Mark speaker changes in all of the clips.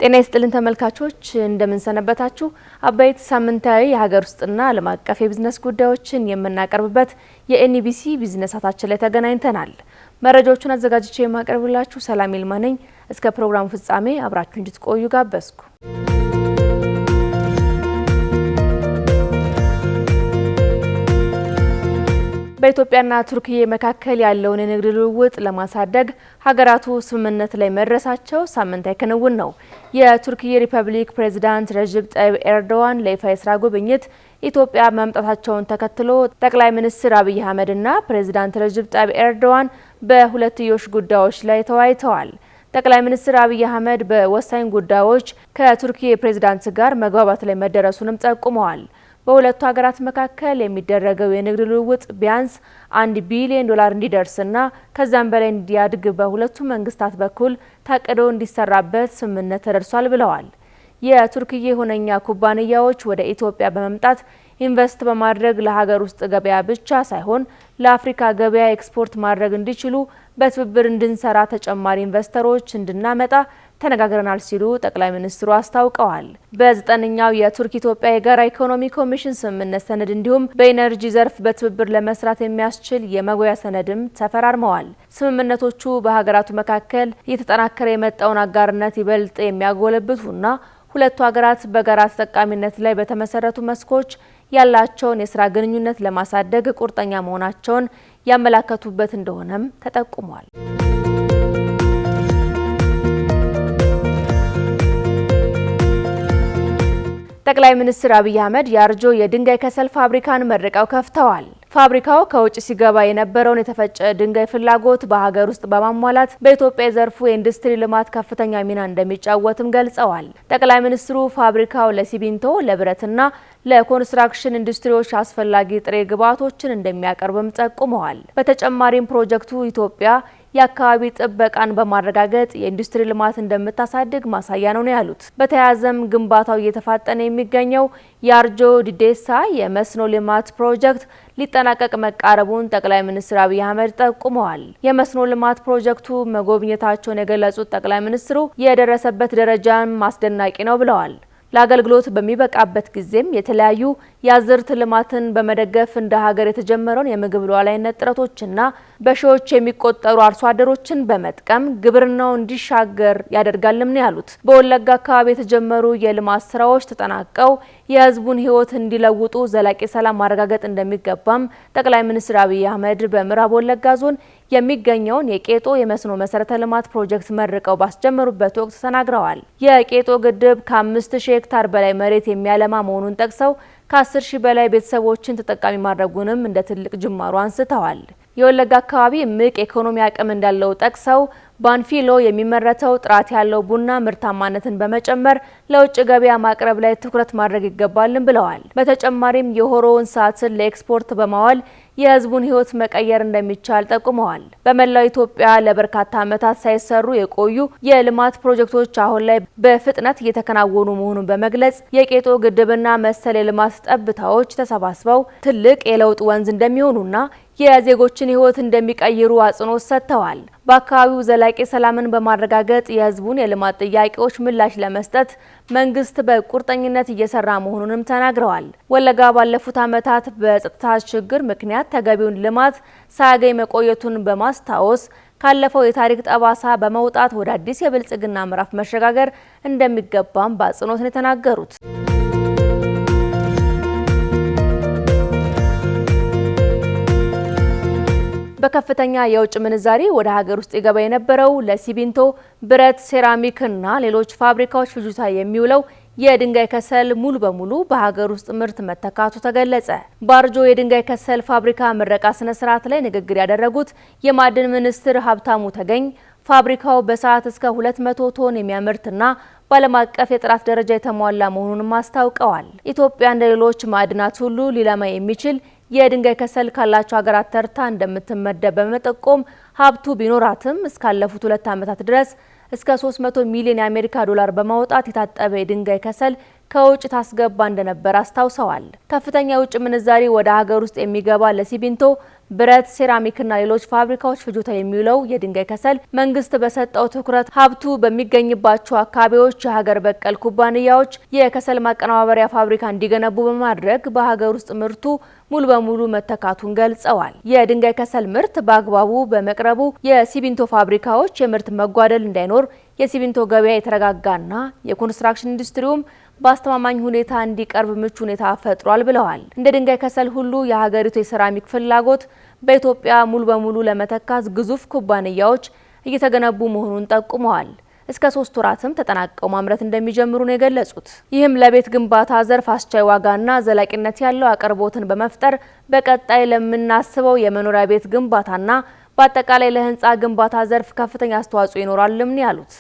Speaker 1: ጤና ይስጥልን ተመልካቾች እንደምን ሰነበታችሁ። አባይት ሳምንታዊ የሀገር ውስጥና ዓለም አቀፍ የቢዝነስ ጉዳዮችን የምናቀርብበት የኤንቢሲ ቢዝነስ ሰዓታችን ላይ ተገናኝተናል። መረጃዎቹን አዘጋጅቼ የማቀርብላችሁ ሰላም ይልማ ነኝ። እስከ ፕሮግራሙ ፍጻሜ አብራችሁ እንድትቆዩ ጋበዝኩ። በኢትዮጵያና ቱርኪዬ መካከል ያለውን የንግድ ልውውጥ ለማሳደግ ሀገራቱ ስምምነት ላይ መድረሳቸው ሳምንታዊ ክንውን ነው። የቱርኪዬ ሪፐብሊክ ፕሬዝዳንት ረጀብ ጠይብ ኤርዶዋን ለይፋ የስራ ጉብኝት ኢትዮጵያ መምጣታቸውን ተከትሎ ጠቅላይ ሚኒስትር አብይ አህመድና ፕሬዝዳንት ረጀብ ጠይብ ኤርዶዋን በሁለትዮሽ ጉዳዮች ላይ ተወያይተዋል። ጠቅላይ ሚኒስትር አብይ አህመድ በወሳኝ ጉዳዮች ከቱርኪዬ ፕሬዝዳንት ጋር መግባባት ላይ መደረሱንም ጠቁመዋል። በሁለቱ ሀገራት መካከል የሚደረገው የንግድ ልውውጥ ቢያንስ $1 ቢሊዮን እንዲደርስና ከዛም በላይ እንዲያድግ በሁለቱ መንግስታት በኩል ታቅዶ እንዲሰራበት ስምምነት ተደርሷል ብለዋል። የቱርኪዬ ሁነኛ ኩባንያዎች ወደ ኢትዮጵያ በመምጣት ኢንቨስት በማድረግ ለሀገር ውስጥ ገበያ ብቻ ሳይሆን ለአፍሪካ ገበያ ኤክስፖርት ማድረግ እንዲችሉ በትብብር እንድንሰራ ተጨማሪ ኢንቨስተሮች እንድናመጣ ተነጋግረናል ሲሉ ጠቅላይ ሚኒስትሩ አስታውቀዋል። በ9ኛው የቱርክ ኢትዮጵያ የጋራ ኢኮኖሚ ኮሚሽን ስምምነት ሰነድ እንዲሁም በኢነርጂ ዘርፍ በትብብር ለመስራት የሚያስችል የመግባቢያ ሰነድም ተፈራርመዋል። ስምምነቶቹ በሀገራቱ መካከል እየተጠናከረ የመጣውን አጋርነት ይበልጥ የሚያጎለብቱና ሁለቱ ሀገራት በጋራ ተጠቃሚነት ላይ በተመሰረቱ መስኮች ያላቸውን የስራ ግንኙነት ለማሳደግ ቁርጠኛ መሆናቸውን ያመላከቱበት እንደሆነም ተጠቁሟል። ጠቅላይ ሚኒስትር አብይ አህመድ የአርጆ የድንጋይ ከሰል ፋብሪካን መርቀው ከፍተዋል። ፋብሪካው ከውጭ ሲገባ የነበረውን የተፈጨ ድንጋይ ፍላጎት በሀገር ውስጥ በማሟላት በኢትዮጵያ ዘርፉ የኢንዱስትሪ ልማት ከፍተኛ ሚና እንደሚጫወትም ገልጸዋል። ጠቅላይ ሚኒስትሩ ፋብሪካው ለሲሚንቶ፣ ለብረትና ለኮንስትራክሽን ኢንዱስትሪዎች አስፈላጊ ጥሬ ግብዓቶችን እንደሚያቀርብም ጠቁመዋል። በተጨማሪም ፕሮጀክቱ ኢትዮጵያ የአካባቢ ጥበቃን በማረጋገጥ የኢንዱስትሪ ልማት እንደምታሳድግ ማሳያ ነው ያሉት። በተያያዘም ግንባታው እየተፋጠነ የሚገኘው የአርጆ ዲዴሳ የመስኖ ልማት ፕሮጀክት ሊጠናቀቅ መቃረቡን ጠቅላይ ሚኒስትር አብይ አህመድ ጠቁመዋል። የመስኖ ልማት ፕሮጀክቱ መጎብኘታቸውን የገለጹት ጠቅላይ ሚኒስትሩ የደረሰበት ደረጃም አስደናቂ ነው ብለዋል። ለአገልግሎት በሚበቃበት ጊዜም የተለያዩ የአዝርዕት ልማትን በመደገፍ እንደ ሀገር የተጀመረውን የምግብ ሉዓላዊነት ጥረቶችና በሺዎች የሚቆጠሩ አርሶ አደሮችን በመጥቀም ግብርናው እንዲሻገር ያደርጋልም ነው ያሉት። በወለጋ አካባቢ የተጀመሩ የልማት ስራዎች ተጠናቀው የሕዝቡን ሕይወት እንዲለውጡ ዘላቂ ሰላም ማረጋገጥ እንደሚገባም ጠቅላይ ሚኒስትር አብይ አህመድ በምዕራብ ወለጋ ዞን የሚገኘውን የቄጦ የመስኖ መሰረተ ልማት ፕሮጀክት መርቀው ባስጀመሩበት ወቅት ተናግረዋል። የቄጦ ግድብ ከ5000 ሄክታር በላይ መሬት የሚያለማ መሆኑን ጠቅሰው ከ10,000 በላይ ቤተሰቦችን ተጠቃሚ ማድረጉንም እንደ ትልቅ ጅማሮ አንስተዋል። የወለጋ አካባቢ እምቅ ኢኮኖሚ አቅም እንዳለው ጠቅሰው ባንፊሎ የሚመረተው ጥራት ያለው ቡና ምርታማነትን በመጨመር ለውጭ ገበያ ማቅረብ ላይ ትኩረት ማድረግ ይገባልም ብለዋል። በተጨማሪም የሆሮ እንስሳትን ለኤክስፖርት በማዋል የሕዝቡን ሕይወት መቀየር እንደሚቻል ጠቁመዋል። በመላው ኢትዮጵያ ለበርካታ ዓመታት ሳይሰሩ የቆዩ የልማት ፕሮጀክቶች አሁን ላይ በፍጥነት እየተከናወኑ መሆኑን በመግለጽ የቄጦ ግድብና መሰል የልማት ጠብታዎች ተሰባስበው ትልቅ የለውጥ ወንዝ እንደሚሆኑና የዜጎችን ሕይወት እንደሚቀይሩ አጽንኦት ሰጥተዋል። በአካባቢው ዘላቂ ሰላምን በማረጋገጥ የሕዝቡን የልማት ጥያቄዎች ምላሽ ለመስጠት መንግስት በቁርጠኝነት እየሰራ መሆኑንም ተናግረዋል። ወለጋ ባለፉት ዓመታት በጸጥታ ችግር ምክንያት ተገቢውን ልማት ሳያገኝ መቆየቱን በማስታወስ ካለፈው የታሪክ ጠባሳ በመውጣት ወደ አዲስ የብልጽግና ምዕራፍ መሸጋገር እንደሚገባም በአጽንኦት ነው የተናገሩት። በከፍተኛ የውጭ ምንዛሪ ወደ ሀገር ውስጥ ይገባ የነበረው ለሲሚንቶ፣ ብረት፣ ሴራሚክና ሌሎች ፋብሪካዎች ፍጆታ የሚውለው የድንጋይ ከሰል ሙሉ በሙሉ በሀገር ውስጥ ምርት መተካቱ ተገለጸ። በአርጆ የድንጋይ ከሰል ፋብሪካ ምረቃ ስነ ስርዓት ላይ ንግግር ያደረጉት የማዕድን ሚኒስትር ሀብታሙ ተገኝ ፋብሪካው በሰዓት እስከ 200 ቶን የሚያመርትና በዓለም አቀፍ የጥራት ደረጃ የተሟላ መሆኑንም አስታውቀዋል። ኢትዮጵያ እንደ ሌሎች ማዕድናት ሁሉ ሊለማ የሚችል የድንጋይ ከሰል ካላቸው ሀገራት ተርታ እንደምትመደብ በመጠቆም ሀብቱ ቢኖራትም እስካለፉት 2 ዓመታት ድረስ እስከ 300 ሚሊዮን የአሜሪካ ዶላር በማውጣት የታጠበ የድንጋይ ከሰል ከውጭ ታስገባ እንደነበር አስታውሰዋል። ከፍተኛ የውጭ ምንዛሪ ወደ ሀገር ውስጥ የሚገባ ለሲሚንቶ፣ ብረት፣ ሴራሚክና ሌሎች ፋብሪካዎች ፍጆታ የሚውለው የድንጋይ ከሰል መንግስት በሰጠው ትኩረት ሀብቱ በሚገኝባቸው አካባቢዎች የሀገር በቀል ኩባንያዎች የከሰል ማቀነባበሪያ ፋብሪካ እንዲገነቡ በማድረግ በሀገር ውስጥ ምርቱ ሙሉ በሙሉ መተካቱን ገልጸዋል። የድንጋይ ከሰል ምርት በአግባቡ በመቅረቡ የሲሚንቶ ፋብሪካዎች የምርት መጓደል እንዳይኖር፣ የሲሚንቶ ገበያ የተረጋጋና የኮንስትራክሽን ኢንዱስትሪውም በአስተማማኝ ሁኔታ እንዲቀርብ ምቹ ሁኔታ ፈጥሯል ብለዋል። እንደ ድንጋይ ከሰል ሁሉ የሀገሪቱ የሴራሚክ ፍላጎት በኢትዮጵያ ሙሉ በሙሉ ለመተካት ግዙፍ ኩባንያዎች እየተገነቡ መሆኑን ጠቁመዋል። እስከ 3 ወራትም ተጠናቀው ማምረት እንደሚጀምሩ ነው የገለጹት። ይህም ለቤት ግንባታ ዘርፍ አስቻይ ዋጋና ዘላቂነት ያለው አቅርቦትን በመፍጠር በቀጣይ ለምናስበው የመኖሪያ ቤት ግንባታና በአጠቃላይ ለህንፃ ግንባታ ዘርፍ ከፍተኛ አስተዋጽኦ ይኖራልም ነው ያሉት።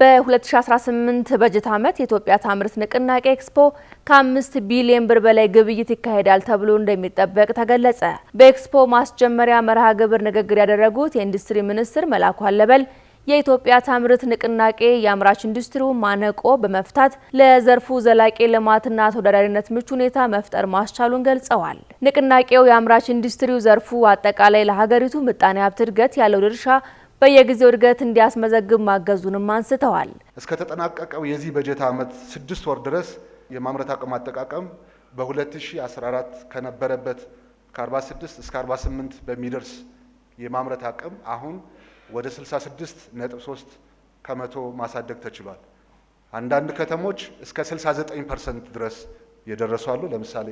Speaker 1: በ2018 በጀት ዓመት የኢትዮጵያ ታምርት ንቅናቄ ኤክስፖ ከ5 ቢሊዮን ብር በላይ ግብይት ይካሄዳል ተብሎ እንደሚጠበቅ ተገለጸ። በኤክስፖ ማስጀመሪያ መርሃ ግብር ንግግር ያደረጉት የኢንዱስትሪ ሚኒስትር መላኩ አለበል የኢትዮጵያ ታምርት ንቅናቄ የአምራች ኢንዱስትሪው ማነቆ በመፍታት ለዘርፉ ዘላቂ ልማትና ተወዳዳሪነት ምቹ ሁኔታ መፍጠር ማስቻሉን ገልጸዋል። ንቅናቄው የአምራች ኢንዱስትሪው ዘርፉ አጠቃላይ ለሀገሪቱ ምጣኔ ሀብት እድገት ያለው ድርሻ በየጊዜው እድገት እንዲያስመዘግብ ማገዙንም አንስተዋል።
Speaker 2: እስከ ተጠናቀቀው የዚህ በጀት ዓመት 6 ወር ድረስ የማምረት አቅም አጠቃቀም በ2014 ከነበረበት ከ46 እስከ 48 በሚደርስ የማምረት አቅም አሁን ወደ 66.3 ከመቶ ማሳደግ ተችሏል። አንዳንድ ከተሞች እስከ 69% ድረስ የደረሱ አሉ። ለምሳሌ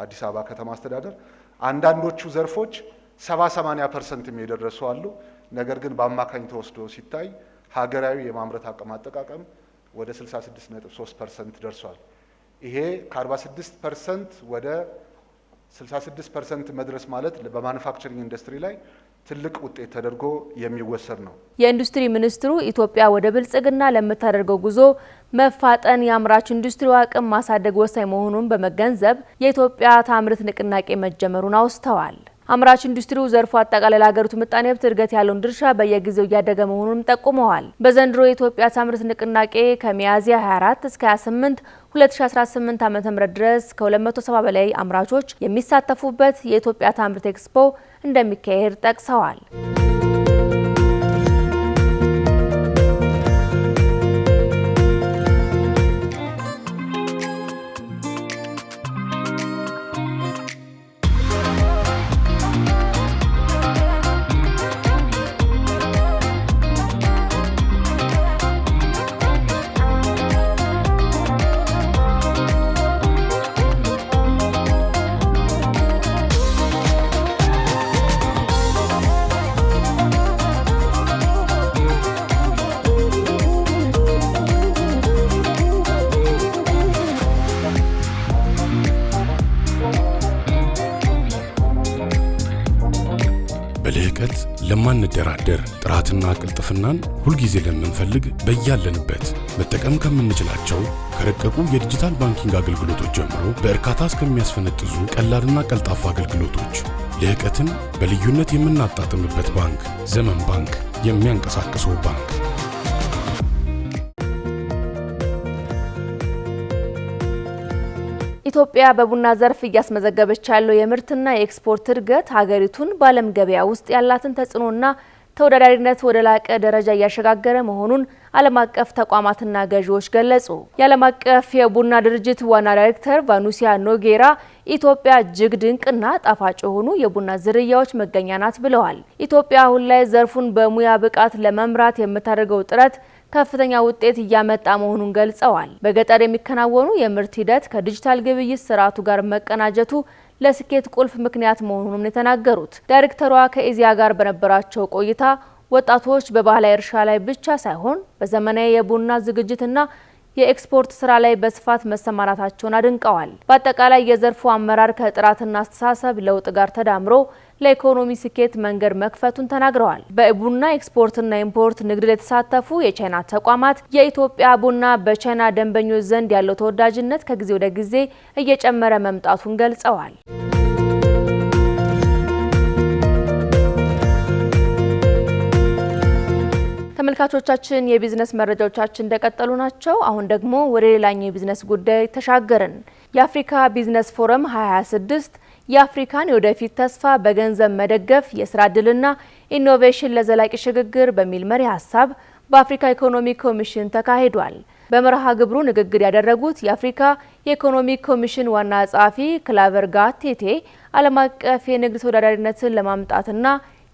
Speaker 2: አዲስ አበባ ከተማ አስተዳደር። አንዳንዶቹ ዘርፎች 70-80% የደረሱ አሉ። ነገር ግን በአማካኝ ተወስዶ ሲታይ ሀገራዊ የማምረት አቅም አጠቃቀም ወደ 66.3% ደርሷል። ይሄ ከ46% ወደ 66% መድረስ ማለት በማኑፋክቸሪንግ ኢንዱስትሪ ላይ ትልቅ ውጤት ተደርጎ የሚወሰድ ነው።
Speaker 1: የኢንዱስትሪ ሚኒስትሩ ኢትዮጵያ ወደ ብልጽግና ለምታደርገው ጉዞ መፋጠን የአምራች ኢንዱስትሪው አቅም ማሳደግ ወሳኝ መሆኑን በመገንዘብ የኢትዮጵያ ታምርት ንቅናቄ መጀመሩን አውስተዋል። አምራች ኢንዱስትሪው ዘርፉ አጠቃላይ ለሀገሪቱ ምጣኔ ሀብት እድገት ያለውን ድርሻ በየጊዜው እያደገ መሆኑንም ጠቁመዋል። በዘንድሮ የኢትዮጵያ ታምርት ንቅናቄ ከሚያዝያ 24 እስከ 28 2018 ዓ.ም ድረስ ከ270 በላይ አምራቾች የሚሳተፉበት የኢትዮጵያ ታምርት ኤክስፖ እንደሚካሄድ ጠቅሰዋል።
Speaker 3: በልህቀት ለማንደራደር ጥራትና ቅልጥፍናን ሁልጊዜ ለምንፈልግ በያለንበት መጠቀም ከምንችላቸው ከረቀቁ የዲጂታል ባንኪንግ አገልግሎቶች ጀምሮ በእርካታ እስከሚያስፈነጥዙ ቀላልና ቀልጣፋ አገልግሎቶች ልህቀትን በልዩነት የምናጣጥምበት ባንክ ዘመን ባንክ፣ የሚያንቀሳቅሰው ባንክ።
Speaker 1: ኢትዮጵያ በቡና ዘርፍ እያስመዘገበች ያለው የምርትና የኤክስፖርት እድገት ሀገሪቱን በዓለም ገበያ ውስጥ ያላትን ተጽዕኖና ተወዳዳሪነት ወደ ላቀ ደረጃ እያሸጋገረ መሆኑን ዓለም አቀፍ ተቋማትና ገዢዎች ገለጹ። የዓለም አቀፍ የቡና ድርጅት ዋና ዳይሬክተር ቫኑሲያ ኖጌራ ኢትዮጵያ እጅግ ድንቅና ጣፋጭ የሆኑ የቡና ዝርያዎች መገኛ ናት ብለዋል። ኢትዮጵያ አሁን ላይ ዘርፉን በሙያ ብቃት ለመምራት የምታደርገው ጥረት ከፍተኛ ውጤት እያመጣ መሆኑን ገልጸዋል። በገጠር የሚከናወኑ የምርት ሂደት ከዲጂታል ግብይት ስርዓቱ ጋር መቀናጀቱ ለስኬት ቁልፍ ምክንያት መሆኑንም የተናገሩት ዳይሬክተሯ ከኢዚያ ጋር በነበራቸው ቆይታ ወጣቶች በባህላዊ እርሻ ላይ ብቻ ሳይሆን በዘመናዊ የቡና ዝግጅትና የኤክስፖርት ስራ ላይ በስፋት መሰማራታቸውን አድንቀዋል። በአጠቃላይ የዘርፉ አመራር ከጥራትና አስተሳሰብ ለውጥ ጋር ተዳምሮ ለኢኮኖሚ ስኬት መንገድ መክፈቱን ተናግረዋል። በቡና ኤክስፖርትና ኢምፖርት ንግድ ላይ የተሳተፉ የቻይና ተቋማት የኢትዮጵያ ቡና በቻይና ደንበኞች ዘንድ ያለው ተወዳጅነት ከጊዜ ወደ ጊዜ እየጨመረ መምጣቱን ገልጸዋል። ተመልካቾቻችን የቢዝነስ መረጃዎቻችን እንደቀጠሉ ናቸው። አሁን ደግሞ ወደ ሌላኛው የቢዝነስ ጉዳይ ተሻገርን። የአፍሪካ ቢዝነስ ፎረም 2026 የአፍሪካን የወደፊት ተስፋ በገንዘብ መደገፍ የስራ ዕድልና ኢኖቬሽን ለዘላቂ ሽግግር በሚል መሪ ሀሳብ በአፍሪካ ኢኮኖሚ ኮሚሽን ተካሂዷል። በመርሃ ግብሩ ንግግር ያደረጉት የአፍሪካ የኢኮኖሚ ኮሚሽን ዋና ጸሐፊ ክላቨር ጋቴቴ ዓለም አቀፍ የንግድ ተወዳዳሪነትን ለማምጣትና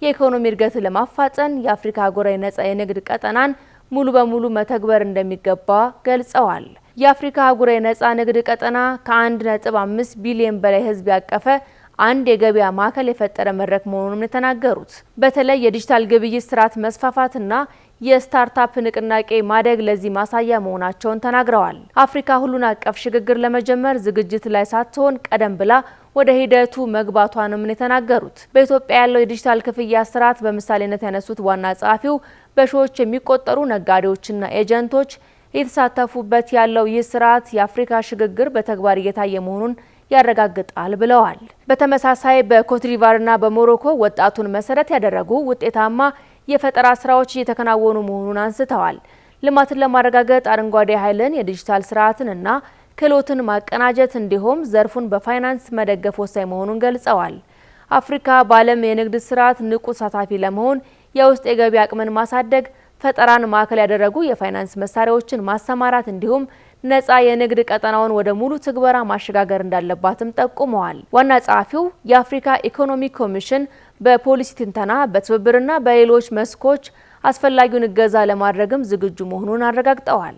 Speaker 1: የኢኮኖሚ እድገትን ለማፋጠን የአፍሪካ አህጉራዊ ነጻ የንግድ ቀጠናን ሙሉ በሙሉ መተግበር እንደሚገባ ገልጸዋል። የአፍሪካ አህጉራዊ ነጻ ንግድ ቀጠና ከ1.5 ቢሊዮን በላይ ሕዝብ ያቀፈ አንድ የገበያ ማዕከል የፈጠረ መድረክ መሆኑን የተናገሩት በተለይ የዲጂታል ግብይት ስርዓት መስፋፋትና የስታርታፕ ንቅናቄ ማደግ ለዚህ ማሳያ መሆናቸውን ተናግረዋል። አፍሪካ ሁሉን አቀፍ ሽግግር ለመጀመር ዝግጅት ላይ ሳትሆን ቀደም ብላ ወደ ሂደቱ መግባቷንም የተናገሩት በኢትዮጵያ ያለው የዲጂታል ክፍያ ስርዓት በምሳሌነት ያነሱት ዋና ጸሐፊው በሺዎች የሚቆጠሩ ነጋዴዎችና ኤጀንቶች የተሳተፉበት ያለው ይህ ስርዓት የአፍሪካ ሽግግር በተግባር እየታየ መሆኑን ያረጋግጣል ብለዋል። በተመሳሳይ በኮትዲቫርና በሞሮኮ ወጣቱን መሰረት ያደረጉ ውጤታማ የፈጠራ ስራዎች እየተከናወኑ መሆኑን አንስተዋል። ልማትን ለማረጋገጥ አረንጓዴ ኃይልን፣ የዲጂታል ስርዓትንና ክህሎትን ማቀናጀት እንዲሁም ዘርፉን በፋይናንስ መደገፍ ወሳኝ መሆኑን ገልጸዋል። አፍሪካ በዓለም የንግድ ስርዓት ንቁ ተሳታፊ ለመሆን የውስጥ የገቢ አቅምን ማሳደግ፣ ፈጠራን ማዕከል ያደረጉ የፋይናንስ መሳሪያዎችን ማሰማራት እንዲሁም ነጻ የንግድ ቀጠናውን ወደ ሙሉ ትግበራ ማሸጋገር እንዳለባትም ጠቁመዋል። ዋና ጸሐፊው የአፍሪካ ኢኮኖሚ ኮሚሽን በፖሊሲ ትንተና፣ በትብብርና በሌሎች መስኮች አስፈላጊውን እገዛ ለማድረግም ዝግጁ መሆኑን አረጋግጠዋል።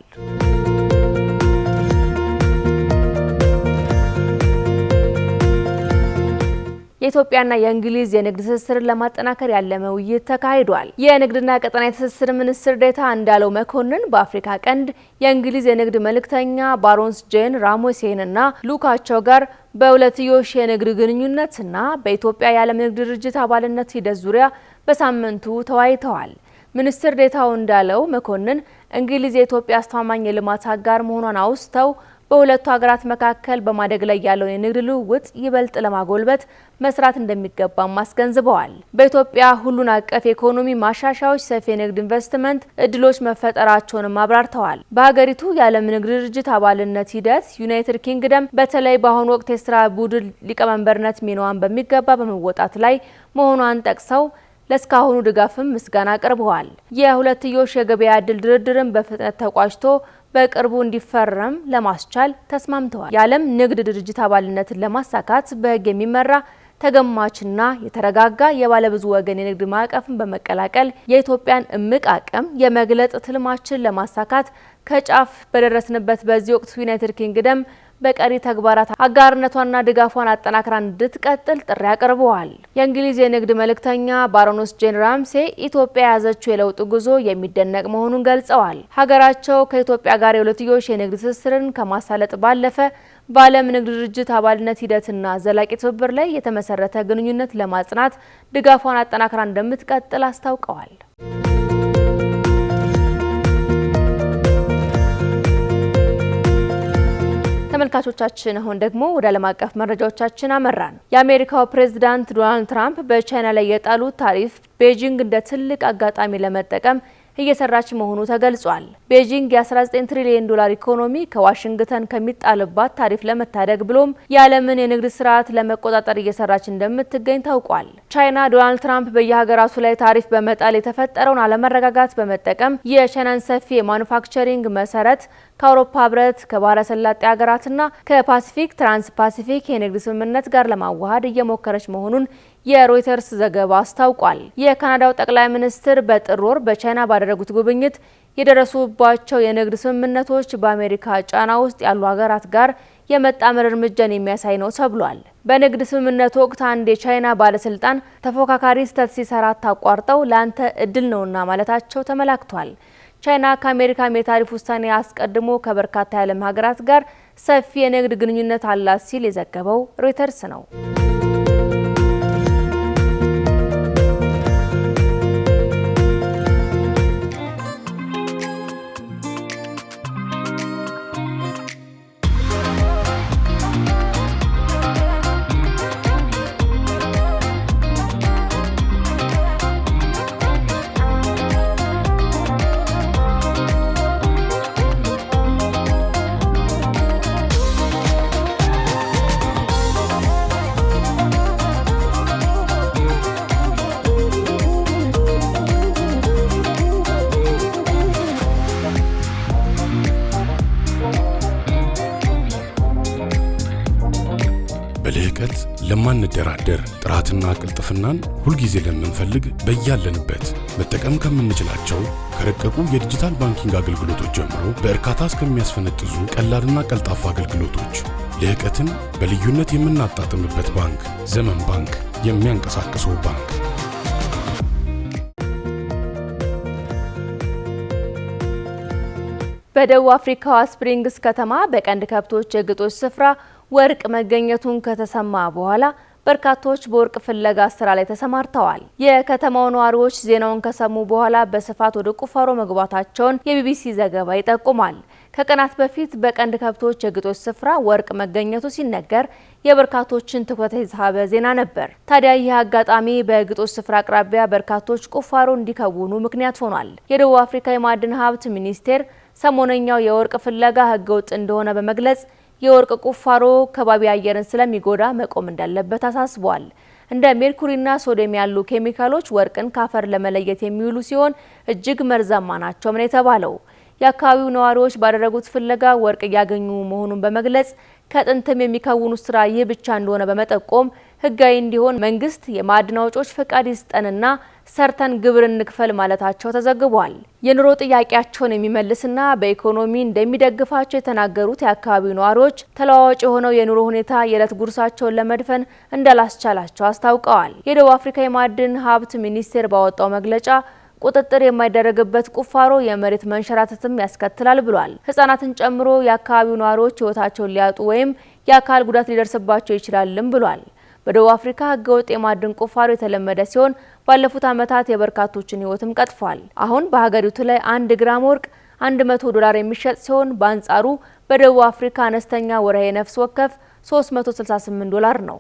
Speaker 1: የኢትዮጵያና የእንግሊዝ የንግድ ትስስርን ለማጠናከር ያለመ ውይይት ተካሂዷል። የንግድና ቀጠናዊ ትስስር ሚኒስትር ዴኤታ እንዳለው መኮንን በአፍሪካ ቀንድ የእንግሊዝ የንግድ መልእክተኛ ባሮንስ ጄን ራሞሴንና ልኡካቸው ጋር በሁለትዮሽ የንግድ ግንኙነትና በኢትዮጵያ የዓለም ንግድ ድርጅት አባልነት ሂደት ዙሪያ በሳምንቱ ተወያይተዋል። ሚኒስትር ዴኤታው እንዳለው መኮንን እንግሊዝ የኢትዮጵያ አስተማማኝ የልማት አጋር መሆኗን አውስተው በሁለቱ ሀገራት መካከል በማደግ ላይ ያለውን የንግድ ልውውጥ ይበልጥ ለማጎልበት መስራት እንደሚገባም አስገንዝበዋል። በኢትዮጵያ ሁሉን አቀፍ የኢኮኖሚ ማሻሻያዎች ሰፊ የንግድ ኢንቨስትመንት እድሎች መፈጠራቸውንም አብራርተዋል። በሀገሪቱ የዓለም ንግድ ድርጅት አባልነት ሂደት ዩናይትድ ኪንግደም በተለይ በአሁኑ ወቅት የስራ ቡድን ሊቀመንበርነት ሚናዋን በሚገባ በመወጣት ላይ መሆኗን ጠቅሰው ለስካሁኑ ድጋፍም ምስጋና አቅርበዋል። የሁለትዮሽ የገበያ እድል ድርድርን በፍጥነት ተቋጭቶ በቅርቡ እንዲፈረም ለማስቻል ተስማምተዋል። የዓለም ንግድ ድርጅት አባልነትን ለማሳካት በሕግ የሚመራ ተገማችና የተረጋጋ የባለብዙ ወገን የንግድ ማዕቀፍን በመቀላቀል የኢትዮጵያን እምቅ አቅም የመግለጽ ትልማችን ለማሳካት ከጫፍ በደረስንበት በዚህ ወቅት ዩናይትድ ኪንግደም በቀሪ ተግባራት አጋርነቷና ድጋፏን አጠናክራ እንድትቀጥል ጥሪ አቅርበዋል። የእንግሊዝ የንግድ መልእክተኛ ባሮንስ ጄን ራምሴ ኢትዮጵያ የያዘችው የለውጥ ጉዞ የሚደነቅ መሆኑን ገልጸዋል። ሀገራቸው ከኢትዮጵያ ጋር የሁለትዮሽ የንግድ ትስስርን ከማሳለጥ ባለፈ በዓለም ንግድ ድርጅት አባልነት ሂደትና ዘላቂ ትብብር ላይ የተመሰረተ ግንኙነት ለማጽናት ድጋፏን አጠናክራ እንደምትቀጥል አስታውቀዋል። ተመልካቾቻችን አሁን ደግሞ ወደ ዓለም አቀፍ መረጃዎቻችን አመራን። የአሜሪካው ፕሬዝዳንት ዶናልድ ትራምፕ በቻይና ላይ የጣሉት ታሪፍ ቤጂንግ እንደ ትልቅ አጋጣሚ ለመጠቀም እየሰራች መሆኑ ተገልጿል። ቤጂንግ የ19 ትሪሊዮን ዶላር ኢኮኖሚ ከዋሽንግተን ከሚጣልባት ታሪፍ ለመታደግ ብሎም የዓለምን የንግድ ስርዓት ለመቆጣጠር እየሰራች እንደምትገኝ ታውቋል። ቻይና ዶናልድ ትራምፕ በየሀገራቱ ላይ ታሪፍ በመጣል የተፈጠረውን አለመረጋጋት በመጠቀም የቻይናን ሰፊ የማኑፋክቸሪንግ መሰረት ከአውሮፓ ህብረት፣ ከባህረ ሰላጤ ሀገራትና ከፓሲፊክ ትራንስ ፓሲፊክ የንግድ ስምምነት ጋር ለማዋሃድ እየሞከረች መሆኑን የሮይተርስ ዘገባ አስታውቋል። የካናዳው ጠቅላይ ሚኒስትር በጥር ወር በቻይና ባደረጉት ጉብኝት የደረሱባቸው የንግድ ስምምነቶች በአሜሪካ ጫና ውስጥ ያሉ ሀገራት ጋር የመጣመር እርምጃን የሚያሳይ ነው ተብሏል። በንግድ ስምምነቱ ወቅት አንድ የቻይና ባለስልጣን ተፎካካሪ ስህተት ሲሰራ ታቋርጠው ለአንተ እድል ነውና ማለታቸው ተመላክቷል። ቻይና ከአሜሪካ የታሪፍ ውሳኔ አስቀድሞ ከበርካታ የዓለም ሀገራት ጋር ሰፊ የንግድ ግንኙነት አላት ሲል የዘገበው ሮይተርስ ነው።
Speaker 3: በልህቀት ለማንደራደር ጥራትና ቅልጥፍናን ሁልጊዜ ለምንፈልግ በያለንበት መጠቀም ከምንችላቸው ከረቀቁ የዲጂታል ባንኪንግ አገልግሎቶች ጀምሮ በእርካታ እስከሚያስፈነጥዙ ቀላልና ቀልጣፋ አገልግሎቶች ልህቀትን በልዩነት የምናጣጥምበት ባንክ ዘመን ባንክ፣ የሚያንቀሳቅሰው ባንክ።
Speaker 1: በደቡብ አፍሪካዋ ስፕሪንግስ ከተማ በቀንድ ከብቶች የግጦሽ ስፍራ ወርቅ መገኘቱን ከተሰማ በኋላ በርካቶች በወርቅ ፍለጋ ስራ ላይ ተሰማርተዋል። የከተማው ነዋሪዎች ዜናውን ከሰሙ በኋላ በስፋት ወደ ቁፋሮ መግባታቸውን የቢቢሲ ዘገባ ይጠቁማል። ከቀናት በፊት በቀንድ ከብቶች የግጦሽ ስፍራ ወርቅ መገኘቱ ሲነገር የበርካቶችን ትኩረት የሳበ ዜና ነበር። ታዲያ ይህ አጋጣሚ በግጦሽ ስፍራ አቅራቢያ በርካቶች ቁፋሮ እንዲከውኑ ምክንያት ሆኗል። የደቡብ አፍሪካ የማዕድን ሀብት ሚኒስቴር ሰሞነኛው የወርቅ ፍለጋ ህገወጥ እንደሆነ በመግለጽ የወርቅ ቁፋሮ ከባቢ አየርን ስለሚጎዳ መቆም እንዳለበት አሳስቧል። እንደ ሜርኩሪና ሶዲየም ያሉ ኬሚካሎች ወርቅን ካፈር ለመለየት የሚውሉ ሲሆን እጅግ መርዛማ ናቸው ነው የተባለው። የአካባቢው ነዋሪዎች ባደረጉት ፍለጋ ወርቅ እያገኙ መሆኑን በመግለጽ ከጥንትም የሚከውኑት ስራ ይህ ብቻ እንደሆነ በመጠቆም ህጋዊ እንዲሆን መንግስት የማዕድን አውጪዎች ፈቃድ ይስጠንና ሰርተን ግብር እንክፈል ማለታቸው ተዘግቧል። የኑሮ ጥያቄያቸውን የሚመልስና በኢኮኖሚ እንደሚደግፋቸው የተናገሩት የአካባቢው ነዋሪዎች ተለዋዋጭ የሆነው የኑሮ ሁኔታ የዕለት ጉርሳቸውን ለመድፈን እንዳላስቻላቸው አስታውቀዋል። የደቡብ አፍሪካ የማዕድን ሀብት ሚኒስቴር ባወጣው መግለጫ ቁጥጥር የማይደረግበት ቁፋሮ የመሬት መንሸራተትም ያስከትላል ብሏል። ህጻናትን ጨምሮ የአካባቢው ነዋሪዎች ህይወታቸውን ሊያጡ ወይም የአካል ጉዳት ሊደርስባቸው ይችላልም ብሏል። በደቡብ አፍሪካ ህገወጥ የማዕድን ቁፋሮ የተለመደ ሲሆን ባለፉት ዓመታት የበርካቶችን ህይወትም ቀጥፏል። አሁን በሀገሪቱ ላይ 1 ግራም ወርቅ $100 የሚሸጥ ሲሆን በአንጻሩ በደቡብ አፍሪካ አነስተኛ ወርሃዊ ነፍስ ወከፍ $368 ነው።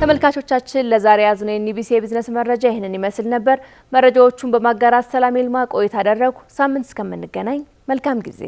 Speaker 1: ተመልካቾቻችን ለዛሬ ያዝነው የኢቢሲ የቢዝነስ መረጃ ይህንን ይመስል ነበር። መረጃዎቹን በማጋራት ሰላም ይልማ ቆይታ አደረኩ። ሳምንት እስከምንገናኝ መልካም ጊዜ